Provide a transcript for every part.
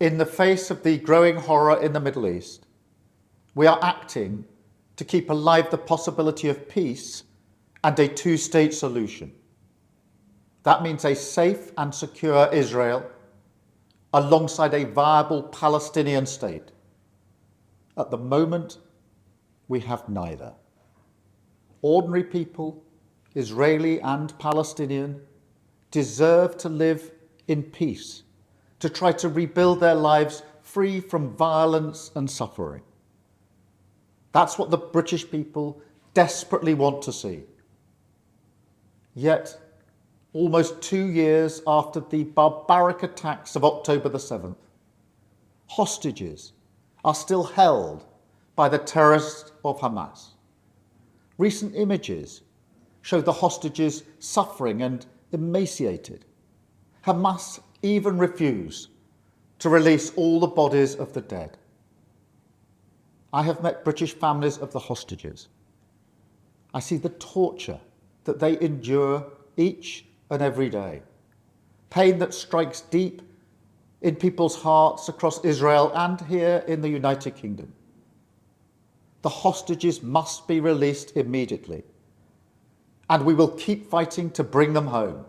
In the face of the growing horror in the Middle East, we are acting to keep alive the possibility of peace and a two-state solution. That means a safe and secure Israel alongside a viable Palestinian state. At the moment, we have neither. Ordinary people, Israeli and Palestinian, deserve to live in peace, to try to rebuild their lives free from violence and suffering. That's what the British people desperately want to see. Yet, almost 2 years after the barbaric attacks of October the 7th, hostages are still held by the terrorists of Hamas. Recent images show the hostages suffering and emaciated. Hamas even refused to release all the bodies of the dead. I have met British families of the hostages. I see the torture that they endure each and every day, pain that strikes deep in people's hearts across Israel and here in the United Kingdom. The hostages must be released immediately, and we will keep fighting to bring them home.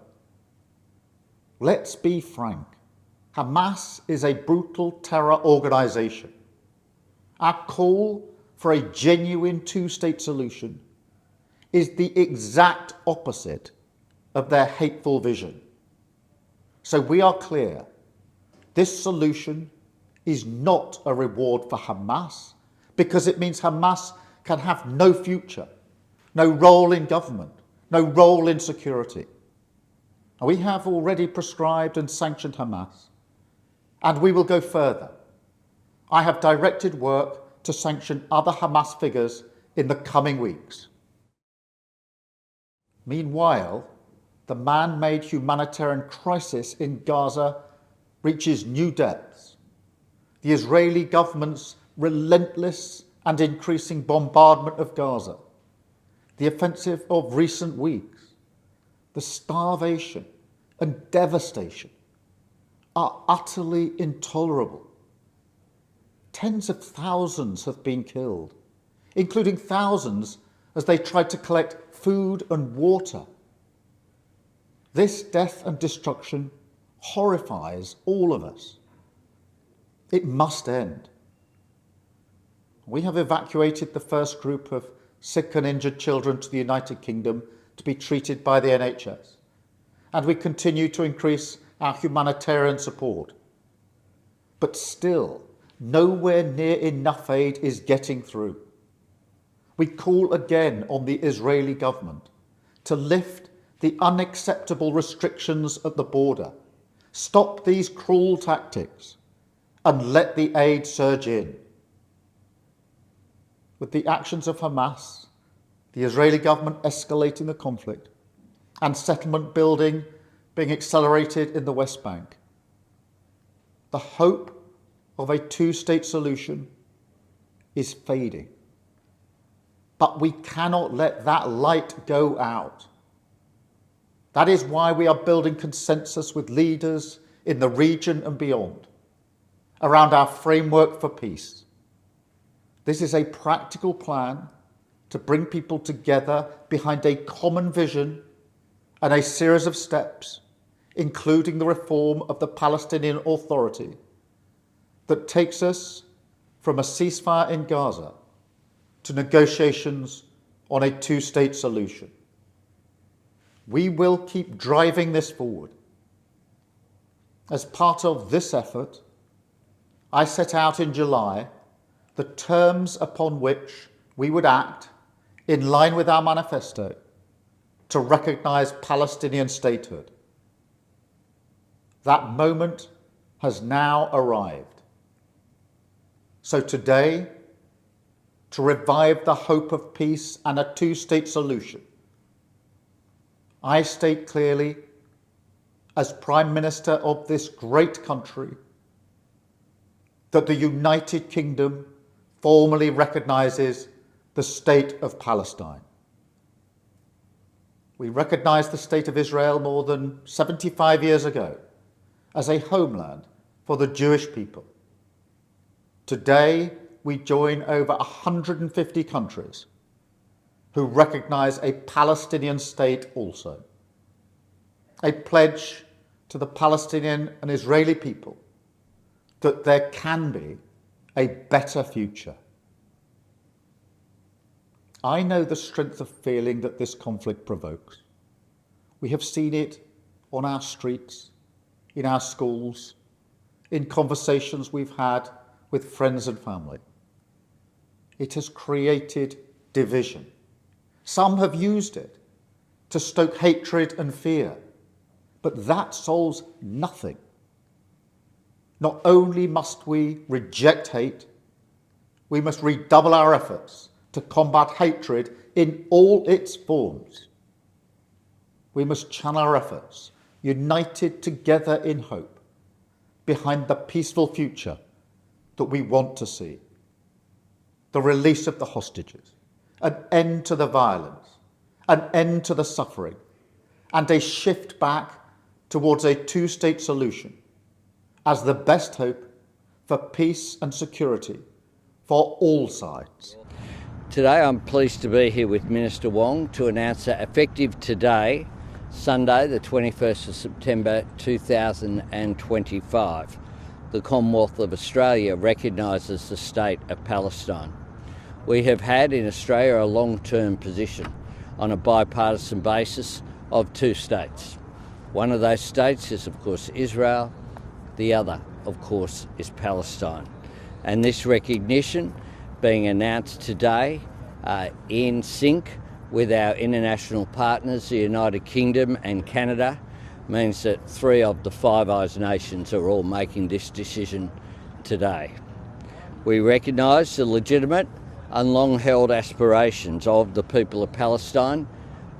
Let's be frank. Hamas is a brutal terror organisation. Our call for a genuine two-state solution is the exact opposite of their hateful vision. So we are clear. This solution is not a reward for Hamas, because it means Hamas can have no future, no role in government, no role in security. We have already proscribed and sanctioned Hamas, and we will go further. I have directed work to sanction other Hamas figures in the coming weeks. Meanwhile, the man-made humanitarian crisis in Gaza reaches new depths. The Israeli government's relentless and increasing bombardment of Gaza, the offensive of recent weeks, the starvation and devastation are utterly intolerable. Tens of thousands have been killed, including thousands as they tried to collect food and water. This death and destruction horrifies all of us. It must end. We have evacuated the first group of sick and injured children to the United Kingdom to be treated by the NHS, and we continue to increase our humanitarian support. But still, nowhere near enough aid is getting through. We call again on the Israeli government to lift the unacceptable restrictions at the border, stop these cruel tactics, and let the aid surge in. With the actions of Hamas, the Israeli government escalating the conflict, and settlement building being accelerated in the West Bank, the hope of a two-state solution is fading. But we cannot let that light go out. That is why we are building consensus with leaders in the region and beyond around our framework for peace. This is a practical plan to bring people together behind a common vision and a series of steps, including the reform of the Palestinian Authority, that takes us from a ceasefire in Gaza to negotiations on a two-state solution. We will keep driving this forward. As part of this effort, I set out in July the terms upon which we would act in line with our manifesto to recognise Palestinian statehood. That moment has now arrived. So today, to revive the hope of peace and a two-state solution, I state clearly, as Prime Minister of this great country, that the United Kingdom formally recognises the State of Palestine. We recognised the State of Israel more than 75 years ago as a homeland for the Jewish people. Today, we join over 150 countries who recognise a Palestinian state also. A pledge to the Palestinian and Israeli people that there can be a better future. I know the strength of feeling that this conflict provokes. We have seen it on our streets, in our schools, in conversations we've had with friends and family. It has created division. Some have used it to stoke hatred and fear, but that solves nothing. Not only must we reject hate, we must redouble our efforts to combat hatred in all its forms. We must channel our efforts, united together in hope, behind the peaceful future that we want to see. The release of the hostages, an end to the violence, an end to the suffering, and a shift back towards a two-state solution as the best hope for peace and security for all sides. Today I'm pleased to be here with Minister Wong to announce that effective today, Sunday the 21st of September 2025, the Commonwealth of Australia recognises the State of Palestine. We have had in Australia a long-term position on a bipartisan basis of two states. One of those states is of course Israel, the other of course is Palestine. And this recognition being announced today in sync with our international partners, the United Kingdom and Canada, means that 3 of the Five Eyes nations are all making this decision today. We recognise the legitimate and long-held aspirations of the people of Palestine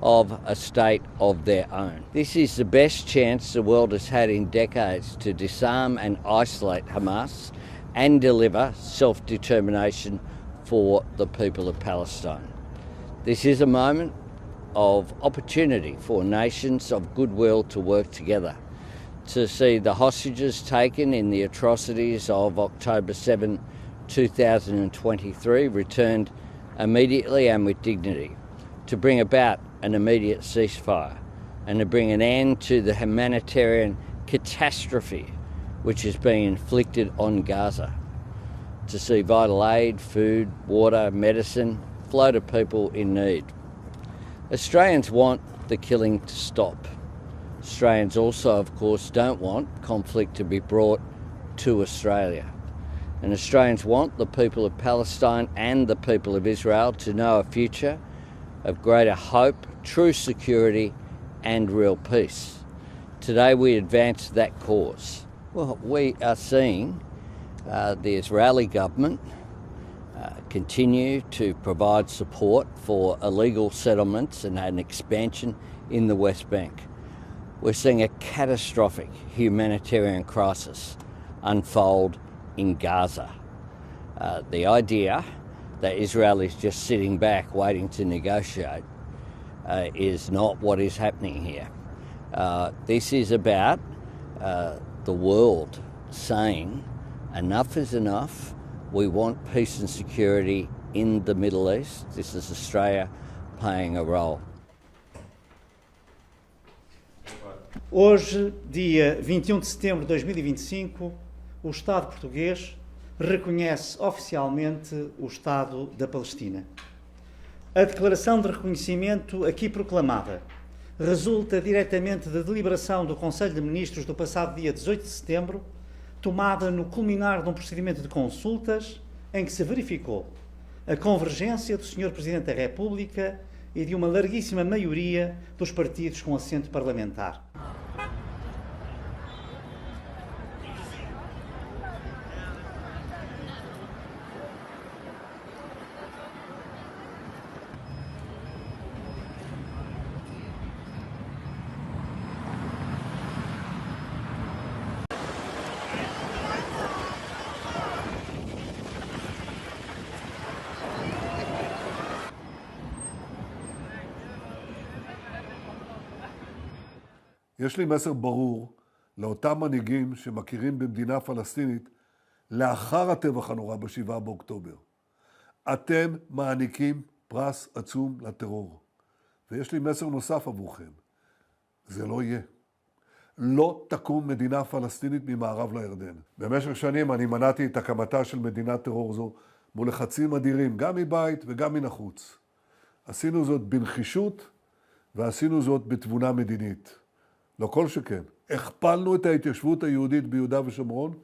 of a state of their own. This is the best chance the world has had in decades to disarm and isolate Hamas and deliver self-determination for the people of Palestine. This is a moment of opportunity for nations of goodwill to work together, to see the hostages taken in the atrocities of October 7, 2023 returned immediately and with dignity, to bring about an immediate ceasefire and to bring an end to the humanitarian catastrophe which is being inflicted on Gaza, to see vital aid, food, water, medicine flow to people in need. Australians want the killing to stop. Australians also, of course, don't want conflict to be brought to Australia. And Australians want the people of Palestine and the people of Israel to know a future of greater hope, true security and real peace. Today we advance that cause. Well, we are seeing the Israeli government continue to provide support for illegal settlements and an expansion in the West Bank. We're seeing a catastrophic humanitarian crisis unfold in Gaza. The idea that Israel is just sitting back waiting to negotiate is not what is happening here. This is about the world saying enough is enough. We want peace and security in the Middle East. This is Australia playing a role. Hoje, dia 21 de setembro de 2025, o Estado português reconhece oficialmente o Estado da Palestina. A declaração de reconhecimento aqui proclamada resulta diretamente da deliberação do Conselho de Ministros do passado dia 18 de setembro, tomada no culminar de um procedimento de consultas em que se verificou a convergência do Sr. Presidente da República e de uma larguíssima maioria dos partidos com assento parlamentar. יש לי מסר ברור לאותם מנהיגים שמכירים במדינה פלסטינית לאחר הטבח הנורא ב7 באוקטובר. אתם מעניקים פרס עצום לטרור. ויש לי מסר נוסף עבורכם. זה לא יהיה. לא תקום מדינה פלסטינית ממערב לירדן. במשך שנים אני מנעתי את הקמתה של מדינת טרור זו מול לחצים אדירים, גם מבית וגם מן החוץ. עשינו זאת בנחישות ועשינו זאת בתבונה מדינית. לא כל שכן. הכפלנו את ההתיישבות היהודית ביהודה ושומרון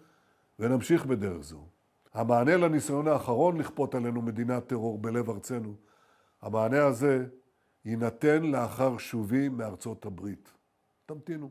ונמשיך בדרך זו. המענה לניסיון האחרון לכפות עלינו מדינת טרור בלב ארצנו, המענה הזה יינתן לאחר שובי מארצות הברית. תמתינו.